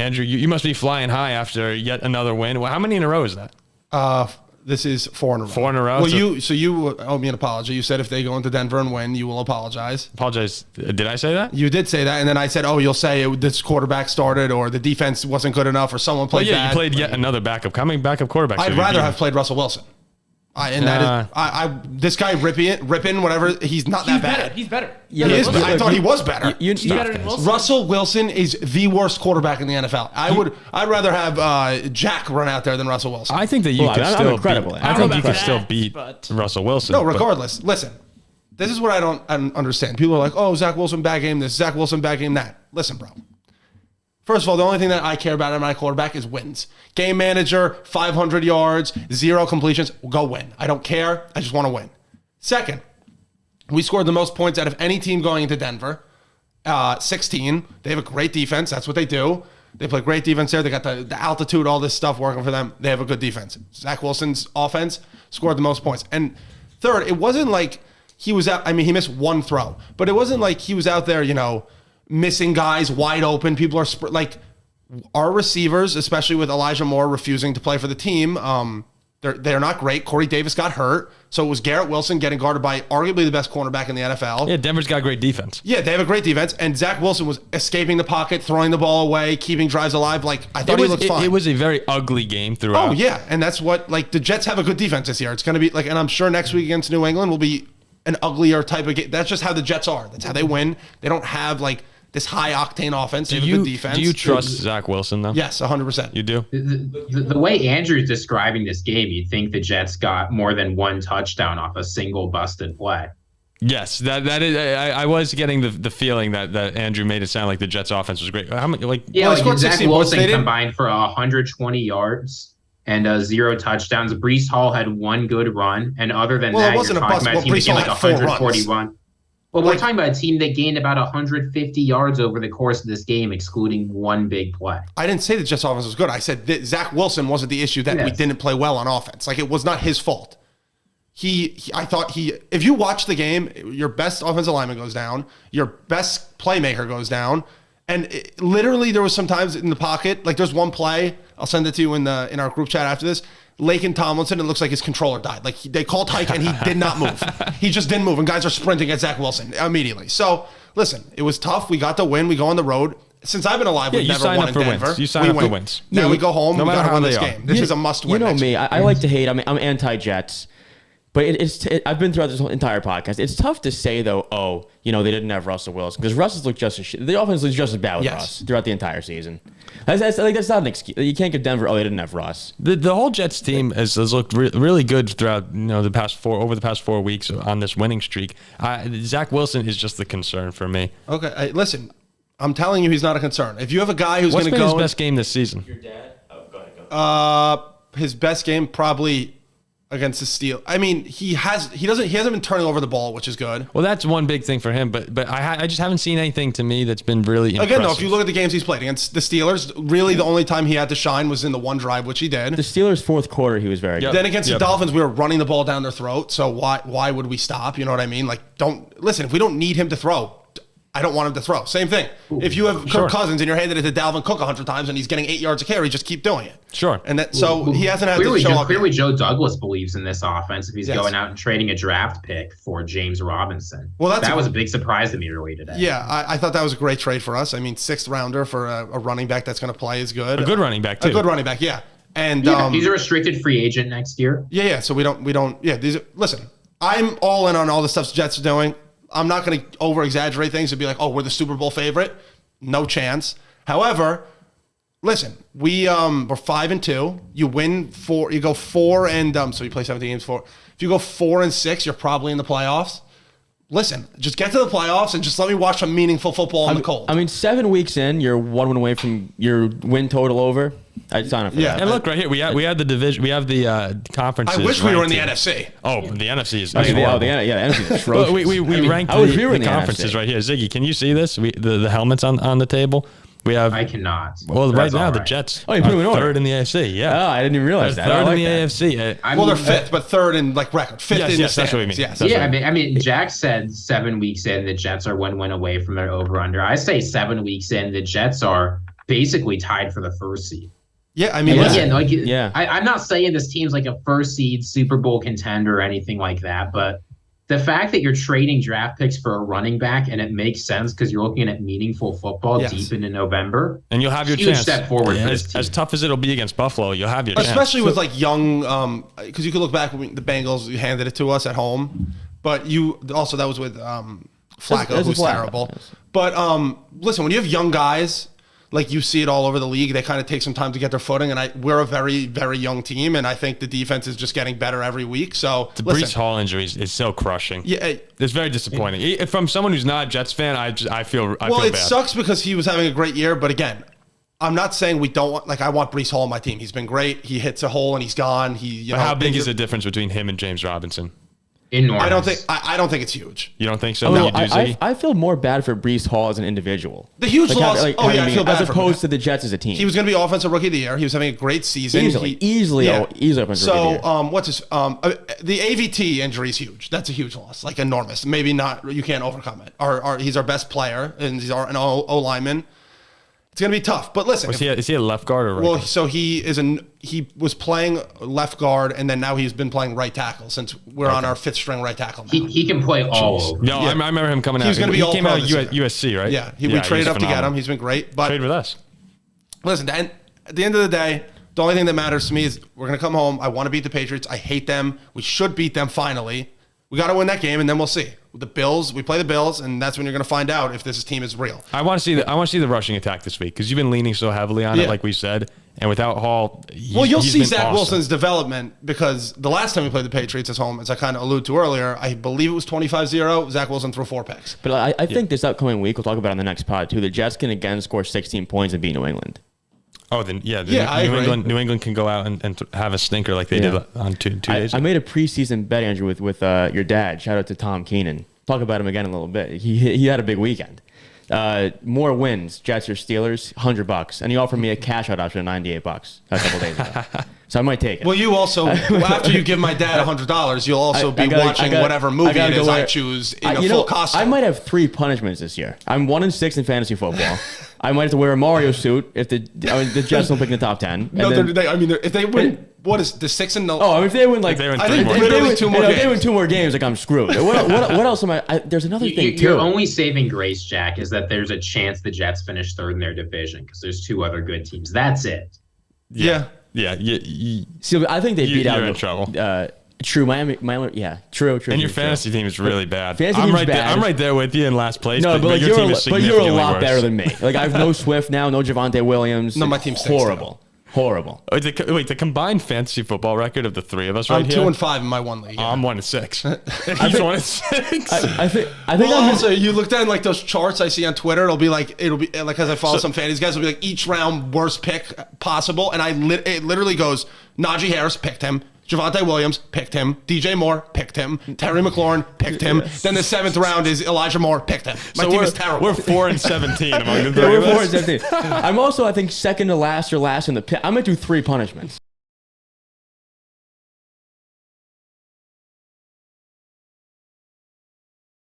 Andrew, you must be flying high after yet another win. Well, how many in a row is that? This is 4 in a row. 4 in a row? Well, you owe me an apology. You said if they go into Denver and win, you will apologize. Apologize. Did I say that? You did say that, and then I said, you'll say this quarterback started or the defense wasn't good enough or someone played bad. You played yet another backup. How many backup quarterbacks? I'd rather have played Russell Wilson. This guy Rippin, whatever, he's not that bad. He's better. Yeah, he is. I thought he was better. He's better than Wilson. Russell Wilson is the worst quarterback in the NFL. I'd rather have Jack run out there than Russell Wilson. I think that you could still incredible. I think you could still beat Russell Wilson. No, regardless. Listen, this is what I don't understand. People are like, Zach Wilson bad game this, Zach Wilson bad game that. Listen, bro. First of all, the only thing that I care about in my quarterback is wins. Game manager, 500 yards, 0 completions, go win. I don't care. I just want to win. Second, we scored the most points out of any team going into Denver, 16. They have a great defense. That's what they do. They play great defense there. They got the altitude, all this stuff working for them. They have a good defense. Zach Wilson's offense scored the most points. And third, it wasn't like he was out. I mean, he missed one throw, but it wasn't like he was out there, missing guys wide open. People are like our receivers, especially with Elijah Moore refusing to play for the team. They're not great. Corey Davis got hurt. So it was Garrett Wilson getting guarded by arguably the best cornerback in the NFL. Yeah, Denver's got great defense. Yeah, they have a great defense. And Zach Wilson was escaping the pocket, throwing the ball away, keeping drives alive. Like, I thought he looked fine. It was a very ugly game throughout. Oh, yeah. And that's what, the Jets have a good defense this year. It's going to be, and I'm sure next week against New England will be an uglier type of game. That's just how the Jets are. That's how they win. They don't have, this high-octane offense. They have a good defense. Do you trust Zach Wilson, though? Yes, 100%. You do? The way Andrew's describing this game, you'd think the Jets got more than one touchdown off a single busted play. Yes, that is. I was getting the feeling that Andrew made it sound like the Jets' offense was great. How many? Zach Wilson combined for 120 yards and 0 touchdowns. Breece Hall had 1 good run, and other than that, you're talking about a team that gained 141. Well, we're talking about a team that gained about 150 yards over the course of this game, excluding 1 big play. I didn't say the Jets' offense was good. I said that Zach Wilson wasn't the issue, that we didn't play well on offense. It was not his fault. If you watch the game, your best offensive lineman goes down, your best playmaker goes down, and literally there was some times in the pocket, there's one play, I'll send it to you in our group chat after this, Laken Tomlinson, it looks like his controller died. They called hike and he did not move. He just didn't move, and guys are sprinting at Zach Wilson immediately. So, listen, it was tough. We got the win. We go on the road. Since I've been alive, we've never won in Denver. You sign up for wins. Now we go home. No matter how this game. This is a must-win. You know me. I like to hate. I'm anti-Jets. But I've been throughout this whole entire podcast. It's tough to say, though, they didn't have Russell Wilson. Because Russell's looked just as shit. The offense looks just as bad with Russ throughout the entire season. That's not an excuse. You can't give Denver, they didn't have Russ. The whole Jets team has looked really good throughout the past 4 weeks on this winning streak. Zach Wilson is just the concern for me. Okay, listen, I'm telling you he's not a concern. If you have a guy who's going to go... What's been his best game this season? Your dad? Oh, go ahead. His best game probably... against the Steelers. I mean, he hasn't been turning over the ball, which is good. Well, that's one big thing for him, but I just haven't seen anything to me that's been really impressive. Again, though, if you look at the games he's played against the Steelers, really the only time he had to shine was in the one drive, which he did. The Steelers' fourth quarter, he was very good. Then against the Dolphins, we were running the ball down their throat, so why would we stop? You know what I mean? Listen, if we don't need him to throw, I don't want him to throw. Same thing. If you have Kirk Cousins and you're handed it to Dalvin Cook 100 times and he's getting 8 yards a carry, just keep doing it. Sure. And he hasn't had to show up. Clearly, Joe Douglas believes in this offense if he's going out and trading a draft pick for James Robinson. Well, that was a big surprise to me early today. Yeah, I thought that was a great trade for us. I mean, 6th rounder for a running back that's going to play is good. A good running back, too. A good running back, yeah. And he's a restricted free agent next year. Yeah. So we don't. Yeah. Listen, I'm all in on all the stuff the Jets are doing. I'm not going to over-exaggerate things and be like, we're the Super Bowl favorite. No chance. However, listen, we're 5-2. You win 4. You go 4 and so you play 17 games. 4. If you go 4-6, you're probably in the playoffs. Listen, just get to the playoffs and just let me watch some meaningful football in the cold. I mean, 7 weeks in, you're 1 win away from your win total over. I'd sign up for that. And look right here, we have the division, we have the conferences. I wish we were in the NFC. Oh, the NFC is. The NFC is atrocious. we ranked the conferences right here. Ziggy, can you see this? The helmets on the table. We have. I cannot. Well, right now the Jets are third in the AFC. Yeah. Oh, I didn't even realize that. Third in the AFC. They're fifth, but third in record. Fifth in the standings. That's what we mean. Yes. I mean, Jack said 7 weeks in the Jets are 1 win away from their over/under. I say 7 weeks in the Jets are basically tied for the first seed. Yeah, I mean, I'm not saying this team's like a first seed Super Bowl contender or anything like that, but the fact that you're trading draft picks for a running back and it makes sense because you're looking at meaningful football deep into November, and you'll have your huge chance. Step forward for this team. As tough as it'll be against Buffalo, you'll have your chance. Especially with like young, because you could look back when the Bengals handed it to us at home, but you also that was with Flacco, who's terrible. But listen, when you have young guys. Like you see it all over the league. They kind of take some time to get their footing, and we're a very, very young team, and I think the defense is just getting better every week. So the Breece Hall injury is so crushing. Yeah, it's very disappointing. From someone who's not a Jets fan, I feel bad. Well, it sucks because he was having a great year, but again, I'm not saying we don't want. Like I want Breece Hall on my team. He's been great. He hits a hole and he's gone. But how big is the difference between him and James Robinson? Enormous. I don't think it's huge. You don't think so? No, I feel more bad for Breece Hall as an individual. The huge loss. I feel bad as opposed to the Jets as a team. He was going to be offensive rookie of the year. He was having a great season. Easily offensive rookie of the year. What's his? The AVT injury is huge. That's a huge loss, like enormous. Maybe not. You can't overcome it. He's our best player, and he's an O lineman. It's going to be tough. But listen. Is he a left guard or right guard? So he was playing left guard, and then now he's been playing right tackle since we're on our fifth string right tackle now. He can play all over. No, I remember him coming out. He came out of USC, right? Yeah. We traded up to get him. He's been great. But trade with us. Listen, at the end of the day, the only thing that matters to me is we're going to come home. I want to beat the Patriots. I hate them. We should beat them finally. We got to win that game, and then we'll see. The Bills, we play the Bills, and that's when you're going to find out if this team is real. I want to see the rushing attack this week because you've been leaning so heavily on it, like we said. And without Hall, you'll see Zach Wilson's development because the last time we played the Patriots at home, as I kind of alluded to earlier, I believe it was 25-0. Zach Wilson threw 4 picks. But I think this upcoming week, we'll talk about it on the next pod too, the Jets can again score 16 points and beat New England. Oh, then New England can go out and have a stinker like they did on two days. I made a preseason bet, Andrew, with your dad. Shout out to Tom Keenan. Talk about him again in a little bit. He had a big weekend. More wins, Jets or Steelers, $100, and he offered me a cash out option of $98 a couple days ago. So I might take it. Well, you also after you give my dad $100, you'll also be watching whatever movie it is I choose in a full costume. I might have 3 punishments this year. I'm 1-6 in fantasy football. I might have to wear a Mario suit if the Jets don't pick in the top 10. If they win, what is the 6-0? Oh, if they win like I think literally 2 more games. If they win 2 more games, like I'm screwed. What else am I? There's another thing too. Your only saving grace, Jack, is that there's a chance the Jets finish 3rd in their division because there's 2 other good teams. That's it. Yeah. See, I think they beat out. You're in trouble. True, Miami, yeah, true. And your fantasy team is really bad. I'm right there with you in last place. No, but your team is you're a lot worse. better than me. Like I have no Swift now, no Javonte Williams. No, my team's horrible. Wait, the combined fantasy football record of the 3 of us I'm here? I'm 2-5 in my one league. I'm 1-6. He's 1-6. I think. Also, you look down like those charts I see on Twitter. It'll be like as I follow some fantasy guys, it'll be like each round worst pick possible, and it literally goes Najee Harris picked him. Javonte Williams picked him. DJ Moore picked him. Terry McLaurin picked him. Yes. Then the 7th round is Elijah Moore picked him. My team is terrible. We're 4-17 among the 3 of us. We're 4-17. I'm also, I think, second to last or last in the pick. I'm going to do 3 punishments.